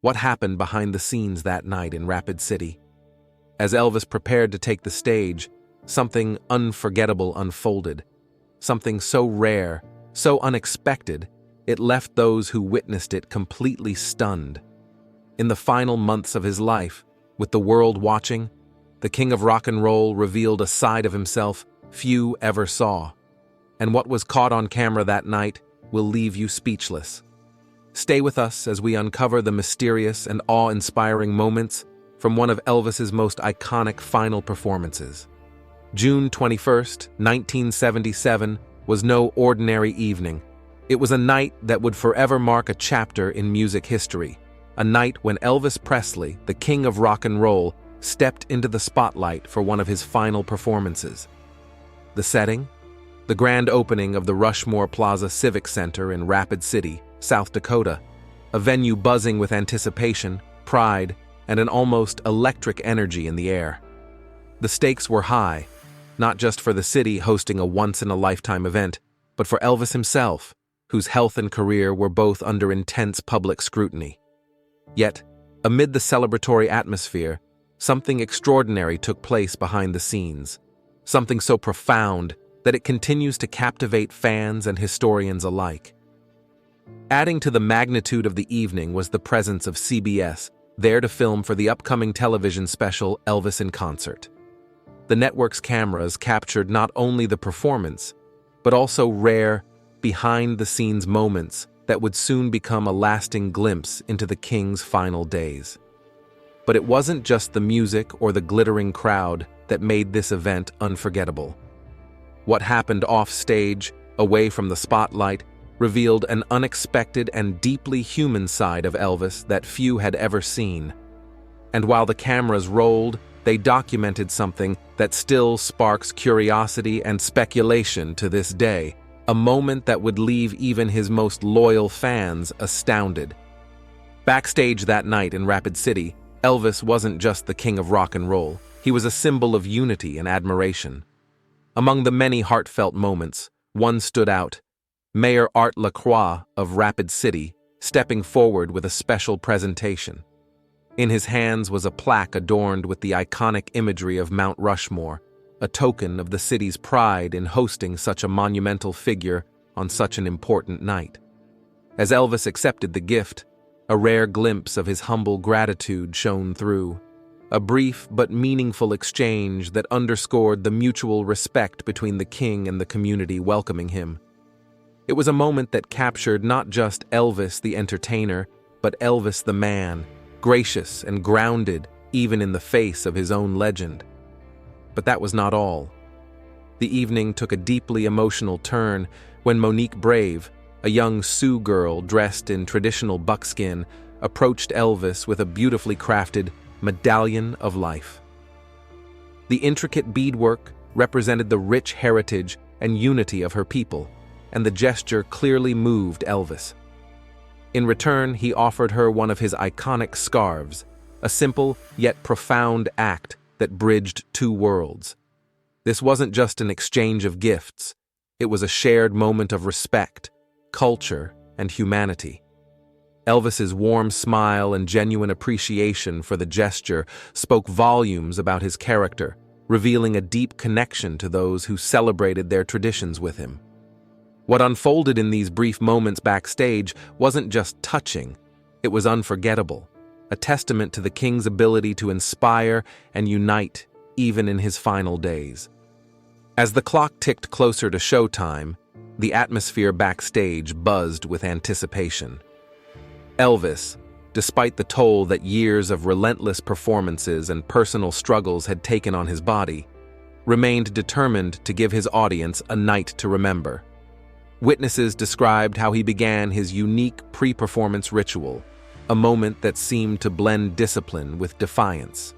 What happened behind the scenes that night in Rapid City? As Elvis prepared to take the stage, something unforgettable unfolded. Something so rare, so unexpected, it left those who witnessed it completely stunned. In the final months of his life, with the world watching, the King of Rock and Roll revealed a side of himself few ever saw. And what was caught on camera that night will leave you speechless. Stay with us as we uncover the mysterious and awe-inspiring moments from one of Elvis's most iconic final performances. June 21st, 1977, was no ordinary evening. It was a night that would forever mark a chapter in music history, a night when Elvis Presley, the King of Rock and Roll, stepped into the spotlight for one of his final performances. The setting? The grand opening of the Rushmore Plaza Civic Center in Rapid City, South Dakota, a venue buzzing with anticipation, pride, and an almost electric energy in the air. The stakes were high, not just for the city hosting a once-in-a-lifetime event, but for Elvis himself, whose health and career were both under intense public scrutiny. Yet, amid the celebratory atmosphere, something extraordinary took place behind the scenes, something so profound that it continues to captivate fans and historians alike. Adding to the magnitude of the evening was the presence of CBS, there to film for the upcoming television special Elvis in Concert. The network's cameras captured not only the performance, but also rare, behind-the-scenes moments that would soon become a lasting glimpse into the King's final days. But it wasn't just the music or the glittering crowd that made this event unforgettable. What happened off-stage, away from the spotlight, revealed an unexpected and deeply human side of Elvis that few had ever seen. And while the cameras rolled, they documented something that still sparks curiosity and speculation to this day, a moment that would leave even his most loyal fans astounded. Backstage that night in Rapid City, Elvis wasn't just the King of Rock and Roll, he was a symbol of unity and admiration. Among the many heartfelt moments, one stood out: Mayor Art Lacroix of Rapid City stepping forward with a special presentation. In his hands was a plaque adorned with the iconic imagery of Mount Rushmore, a token of the city's pride in hosting such a monumental figure on such an important night. As Elvis accepted the gift, a rare glimpse of his humble gratitude shone through, a brief but meaningful exchange that underscored the mutual respect between the king and the community welcoming him. It was a moment that captured not just Elvis the entertainer, but Elvis the man, gracious and grounded even in the face of his own legend. But that was not all. The evening took a deeply emotional turn when Monique Brave, a young Sioux girl dressed in traditional buckskin, approached Elvis with a beautifully crafted medallion of life. The intricate beadwork represented the rich heritage and unity of her people, and the gesture clearly moved Elvis. In return, he offered her one of his iconic scarves, a simple yet profound act that bridged two worlds. This wasn't just an exchange of gifts, it was a shared moment of respect, culture, and humanity. Elvis's warm smile and genuine appreciation for the gesture spoke volumes about his character, revealing a deep connection to those who celebrated their traditions with him. What unfolded in these brief moments backstage wasn't just touching, it was unforgettable, a testament to the king's ability to inspire and unite even in his final days. As the clock ticked closer to showtime, the atmosphere backstage buzzed with anticipation. Elvis, despite the toll that years of relentless performances and personal struggles had taken on his body, remained determined to give his audience a night to remember. Witnesses described how he began his unique pre-performance ritual, a moment that seemed to blend discipline with defiance.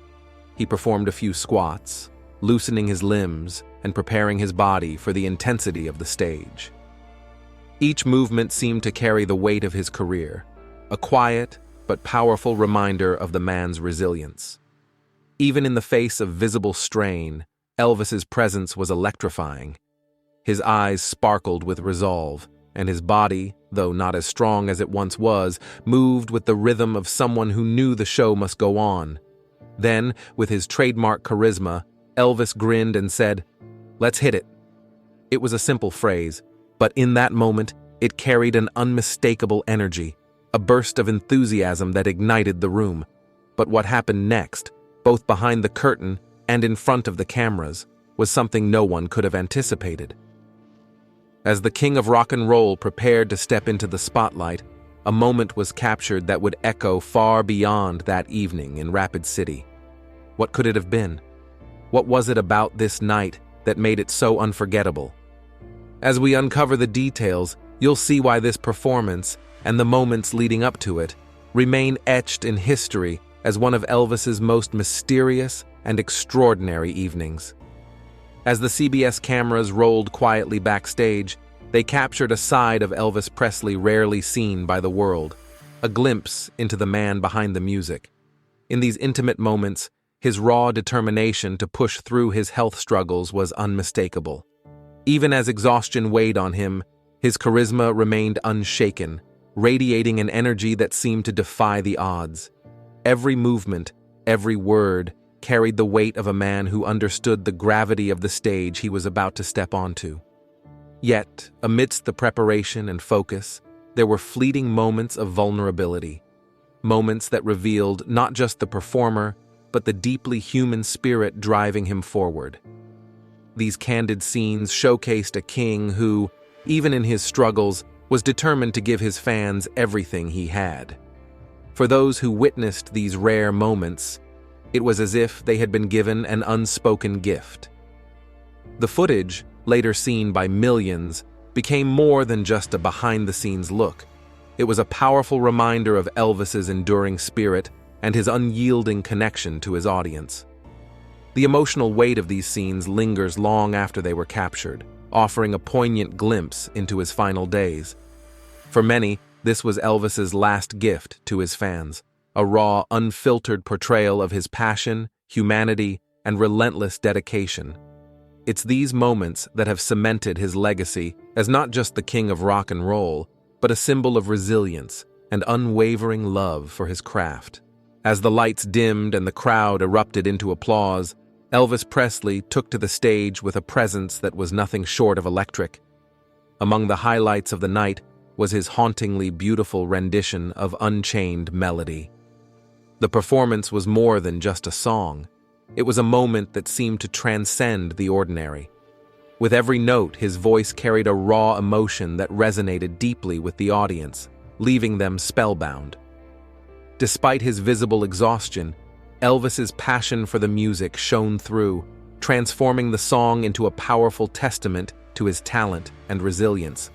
He performed a few squats, loosening his limbs and preparing his body for the intensity of the stage. Each movement seemed to carry the weight of his career, a quiet but powerful reminder of the man's resilience. Even in the face of visible strain, Elvis's presence was electrifying. His eyes sparkled with resolve, and his body, though not as strong as it once was, moved with the rhythm of someone who knew the show must go on. Then, with his trademark charisma, Elvis grinned and said, "Let's hit it." It was a simple phrase, but in that moment, it carried an unmistakable energy, a burst of enthusiasm that ignited the room. But what happened next, both behind the curtain and in front of the cameras, was something no one could have anticipated. As the king of rock and roll prepared to step into the spotlight, a moment was captured that would echo far beyond that evening in Rapid City. What could it have been? What was it about this night that made it so unforgettable? As we uncover the details, you'll see why this performance, and the moments leading up to it, remain etched in history as one of Elvis's most mysterious and extraordinary evenings. As the CBS cameras rolled quietly backstage, they captured a side of Elvis Presley rarely seen by the world, a glimpse into the man behind the music. In these intimate moments, his raw determination to push through his health struggles was unmistakable. Even as exhaustion weighed on him, his charisma remained unshaken, radiating an energy that seemed to defy the odds. Every movement, every word, carried the weight of a man who understood the gravity of the stage he was about to step onto. Yet, amidst the preparation and focus, there were fleeting moments of vulnerability, moments that revealed not just the performer, but the deeply human spirit driving him forward. These candid scenes showcased a king who, even in his struggles, was determined to give his fans everything he had. For those who witnessed these rare moments, it was as if they had been given an unspoken gift. The footage, later seen by millions, became more than just a behind-the-scenes look. It was a powerful reminder of Elvis's enduring spirit and his unyielding connection to his audience. The emotional weight of these scenes lingers long after they were captured, offering a poignant glimpse into his final days. For many, this was Elvis's last gift to his fans, a raw, unfiltered portrayal of his passion, humanity, and relentless dedication. It's these moments that have cemented his legacy as not just the king of rock and roll, but a symbol of resilience and unwavering love for his craft. As the lights dimmed and the crowd erupted into applause, Elvis Presley took to the stage with a presence that was nothing short of electric. Among the highlights of the night was his hauntingly beautiful rendition of Unchained Melody. The performance was more than just a song. It was a moment that seemed to transcend the ordinary. With every note, his voice carried a raw emotion that resonated deeply with the audience, leaving them spellbound. Despite his visible exhaustion, Elvis's passion for the music shone through, transforming the song into a powerful testament to his talent and resilience.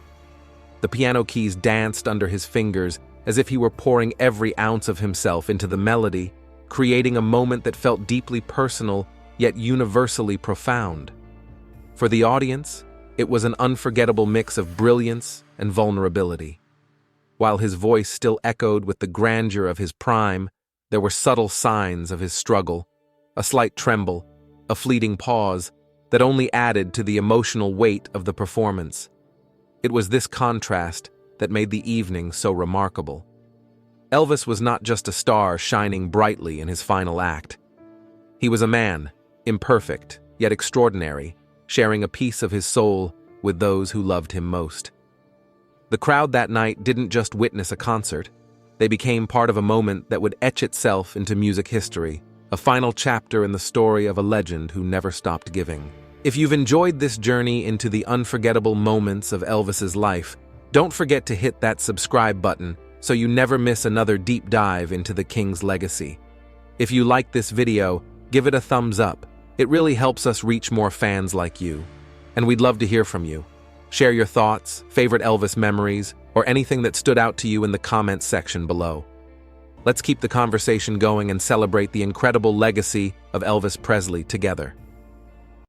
The piano keys danced under his fingers as if he were pouring every ounce of himself into the melody, creating a moment that felt deeply personal yet universally profound. For the audience, it was an unforgettable mix of brilliance and vulnerability. While his voice still echoed with the grandeur of his prime, there were subtle signs of his struggle, a slight tremble, a fleeting pause that only added to the emotional weight of the performance. It was this contrast that made the evening so remarkable. Elvis was not just a star shining brightly in his final act. He was a man, imperfect yet extraordinary, sharing a piece of his soul with those who loved him most. The crowd that night didn't just witness a concert. They became part of a moment that would etch itself into music history, a final chapter in the story of a legend who never stopped giving. If you've enjoyed this journey into the unforgettable moments of Elvis's life, don't forget to hit that subscribe button so you never miss another deep dive into the King's legacy. If you like this video, give it a thumbs up. It really helps us reach more fans like you. And we'd love to hear from you. Share your thoughts, favorite Elvis memories, or anything that stood out to you in the comments section below. Let's keep the conversation going and celebrate the incredible legacy of Elvis Presley together.